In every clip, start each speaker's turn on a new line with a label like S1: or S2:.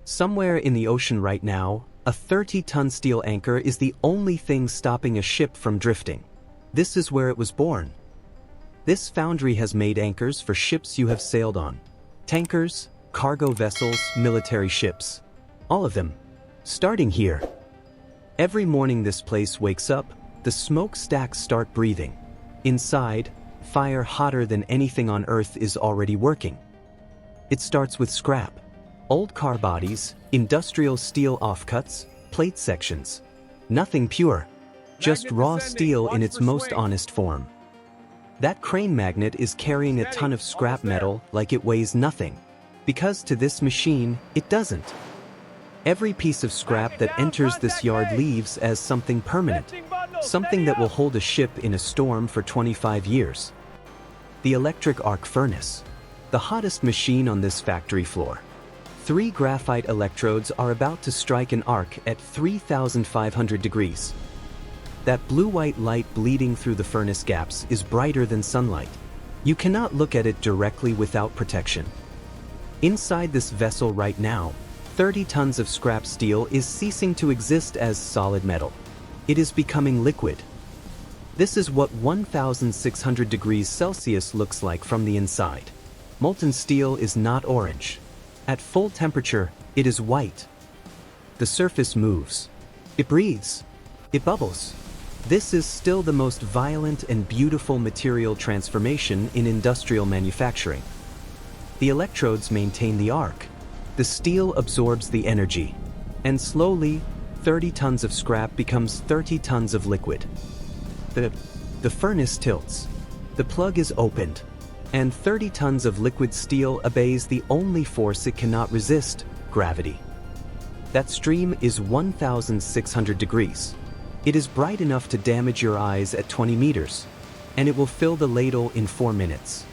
S1: Somewhere in the ocean right now, a 30-ton steel anchor is the only thing stopping a ship from drifting. This is where it was born. This foundry has made anchors for ships you have sailed on. Tankers, cargo vessels, military ships. All of them. Starting here. Every morning this place wakes up, the smokestacks start breathing. Inside, fire hotter than anything on Earth is already working. It starts with scrap. Old car bodies, industrial steel offcuts, plate sections. Nothing pure. Just raw steel in its most honest form. That crane magnet is carrying a ton of scrap metal like it weighs nothing. Because to this machine, it doesn't. Every piece of scrap that enters this yard leaves as something permanent. Something that will hold a ship in a storm for 25 years. The electric arc furnace. The hottest machine on this factory floor. 3 graphite electrodes are about to strike an arc at 3,500 degrees. That blue-white light bleeding through the furnace gaps is brighter than sunlight. You cannot look at it directly without protection. Inside this vessel right now, 30 tons of scrap steel is ceasing to exist as solid metal. It is becoming liquid. This is what 1,600 degrees Celsius looks like from the inside. Molten steel is not orange. At full temperature, it is white. The surface moves. It breathes. It bubbles. This is still the most violent and beautiful material transformation in industrial manufacturing. The electrodes maintain the arc. The steel absorbs the energy. And slowly, 30 tons of scrap becomes 30 tons of liquid. The furnace tilts. The plug is opened. And 30 tons of liquid steel obeys the only force it cannot resist, gravity. That stream is 1,600 degrees. It is bright enough to damage your eyes at 20 meters, and it will fill the ladle in 4 minutes.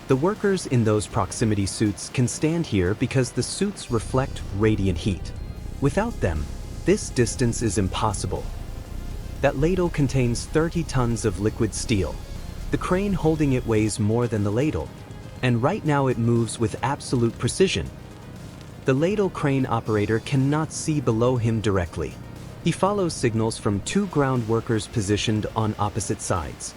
S1: The workers in those proximity suits can stand here because the suits reflect radiant heat. Without them, this distance is impossible. That ladle contains 30 tons of liquid steel. The crane holding it weighs more than the ladle, and right now it moves with absolute precision. The ladle crane operator cannot see below him directly. He follows signals from 2 ground workers positioned on opposite sides.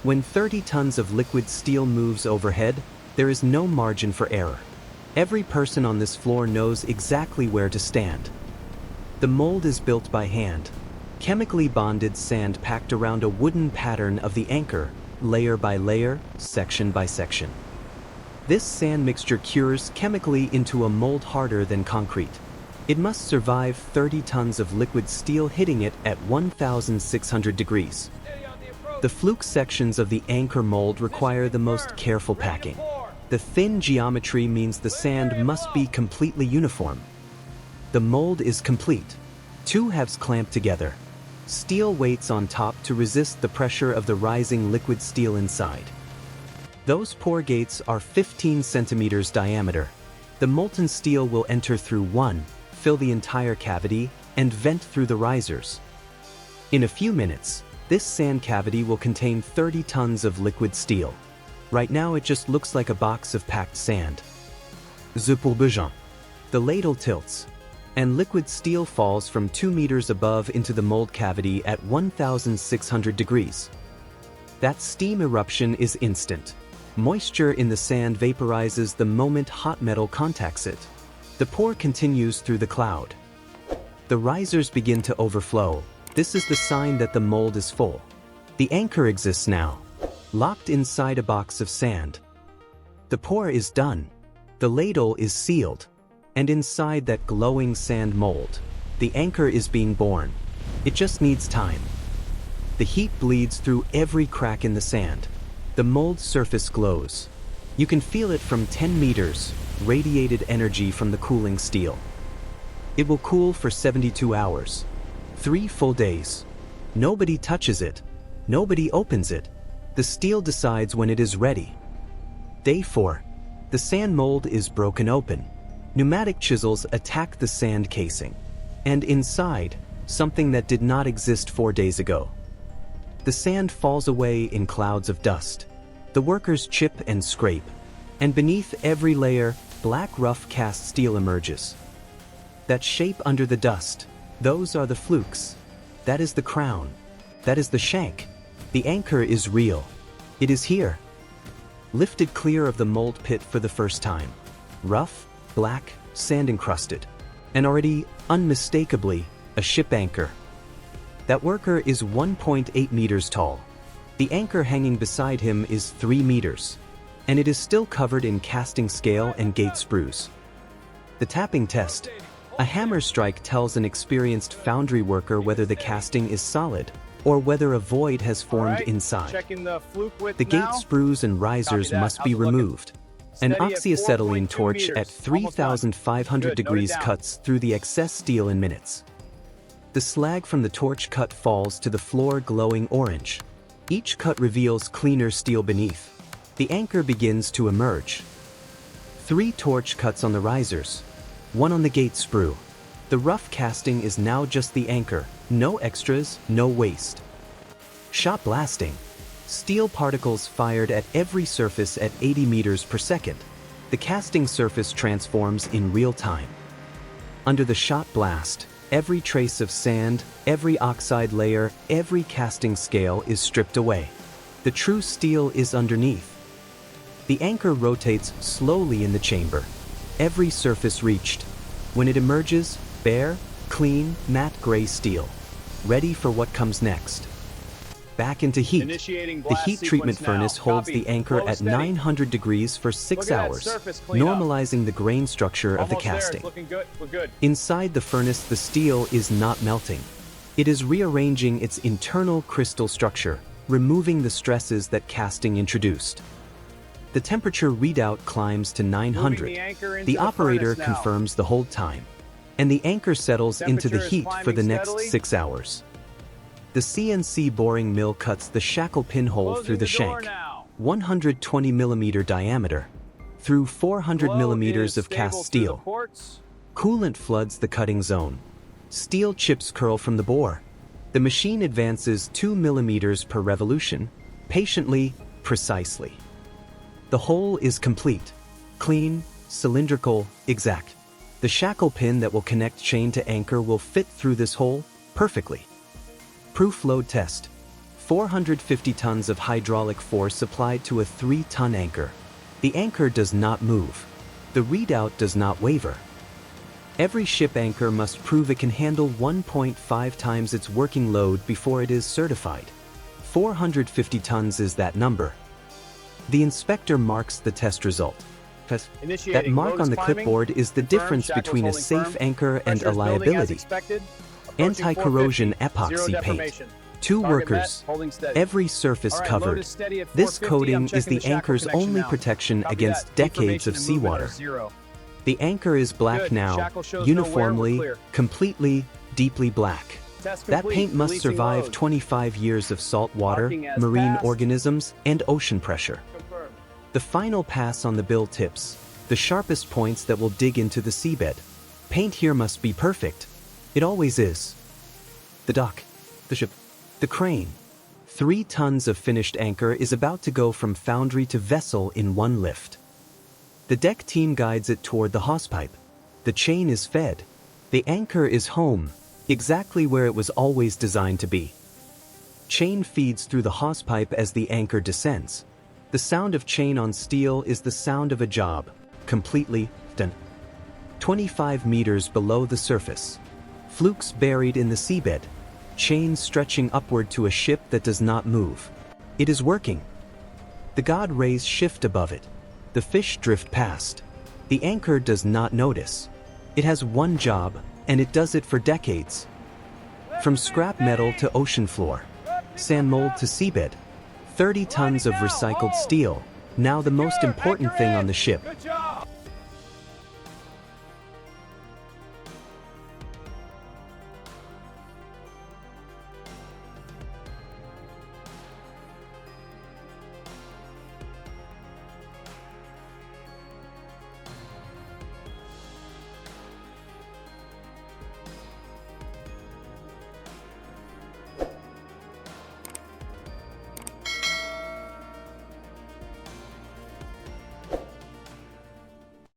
S1: When 30 tons of liquid steel moves overhead, there is no margin for error. Every person on this floor knows exactly where to stand. The mold is built by hand. Chemically bonded sand packed around a wooden pattern of the anchor, layer by layer, section by section. This sand mixture cures chemically into a mold harder than concrete. It must survive 30 tons of liquid steel hitting it at 1,600 degrees. The fluke sections of the anchor mold require the most careful packing. The thin geometry means the sand must be completely uniform. The mold is complete. 2 halves clamped together. Steel weights on top to resist the pressure of the rising liquid steel inside. Those pour gates are 15 centimeters diameter. The molten steel will enter through one, fill the entire cavity, and vent through the risers. In a few minutes, this sand cavity will contain 30 tons of liquid steel. Right now it just looks like a box of packed sand. The ladle tilts, and liquid steel falls from 2 meters above into the mold cavity at 1,600 degrees. That steam eruption is instant. Moisture in the sand vaporizes the moment hot metal contacts it. The pour continues through the cloud. The risers begin to overflow. This is the sign that the mold is full. The anchor exists now, locked inside a box of sand. The pour is done. The ladle is sealed. And inside that glowing sand mold, the anchor is being born. It just needs time. The heat bleeds through every crack in the sand. The mold surface glows. You can feel it from 10 meters, radiated energy from the cooling steel. It will cool for 72 hours. 3 full days. Nobody touches it. Nobody opens it. The steel decides when it is ready. Day 4. The sand mold is broken open. Pneumatic chisels attack the sand casing. And inside, something that did not exist 4 days ago. The sand falls away in clouds of dust. The workers chip and scrape. And beneath every layer, black rough cast steel emerges. That shape under the dust, those are the flukes. That is the crown. That is the shank. The anchor is real. It is here. Lifted clear of the mold pit for the first time. Rough, black, sand-encrusted. And already, unmistakably, a ship anchor. That worker is 1.8 meters tall. The anchor hanging beside him is 3 meters. And it is still covered in casting scale and gate sprues. The tapping test. A hammer strike tells an experienced foundry worker whether the casting is solid, or whether a void has formed inside. The gate sprues and risers must be removed. An oxyacetylene torch at 3,500 degrees cuts through the excess steel in minutes. The slag from the torch cut falls to the floor glowing orange. Each cut reveals cleaner steel beneath. The anchor begins to emerge. 3 torch cuts on the risers, 1 on the gate sprue. The rough casting is now just the anchor, no extras, no waste. Shot blasting. Steel particles fired at every surface at 80 meters per second. The casting surface transforms in real time. Under the shot blast, every trace of sand, every oxide layer, every casting scale is stripped away. The true steel is underneath. The anchor rotates slowly in the chamber. Every surface reached. When it emerges, bare, clean, matte gray steel. Ready for what comes next. Back into heat. The heat treatment furnace holds the anchor at 900 degrees for 6 hours, normalizing the grain structure of the casting. Inside the furnace, the steel is not melting. It is rearranging its internal crystal structure, removing the stresses that casting introduced. The temperature readout climbs to 900. The operator confirms the hold time, and the anchor settles into the heat for the next 6 hours. The CNC boring mill cuts the shackle pinhole through the shank, 120 mm diameter, through 400 mm of cast steel. Coolant floods the cutting zone. Steel chips curl from the bore. The machine advances 2 mm per revolution, patiently, precisely. The hole is complete, clean, cylindrical, exact. The shackle pin that will connect chain to anchor will fit through this hole perfectly. Proof load test. 450 tons of hydraulic force applied to a 3-ton anchor. The anchor does not move. The readout does not waver. Every ship anchor must prove it can handle 1.5 times its working load before it is certified. 450 tons is that number. The inspector marks the test result. That mark on the clipboard is the difference between a safe anchor and a liability. Anti-corrosion epoxy paint. 2 workers. Every surface covered. This coating is the anchor's only protection against decades of seawater. The anchor is black now, uniformly, completely, deeply black. That paint must survive 25 years of salt water, marine organisms, and ocean pressure. The final pass on the bill tips, the sharpest points that will dig into the seabed. Paint here must be perfect. It always is. The dock, the ship, the crane. 3 tons of finished anchor is about to go from foundry to vessel in one lift. The deck team guides it toward the hawsepipe. The chain is fed. The anchor is home, exactly where it was always designed to be. Chain feeds through the hawsepipe as the anchor descends. The sound of chain on steel is the sound of a job, completely done. 25 meters below the surface. Flukes buried in the seabed. Chains stretching upward to a ship that does not move. It is working. The god rays shift above it. The fish drift past. The anchor does not notice. It has one job, and it does it for decades. From scrap metal to ocean floor. Sand mold to seabed. 30 tons of recycled steel. Now the most important thing on the ship.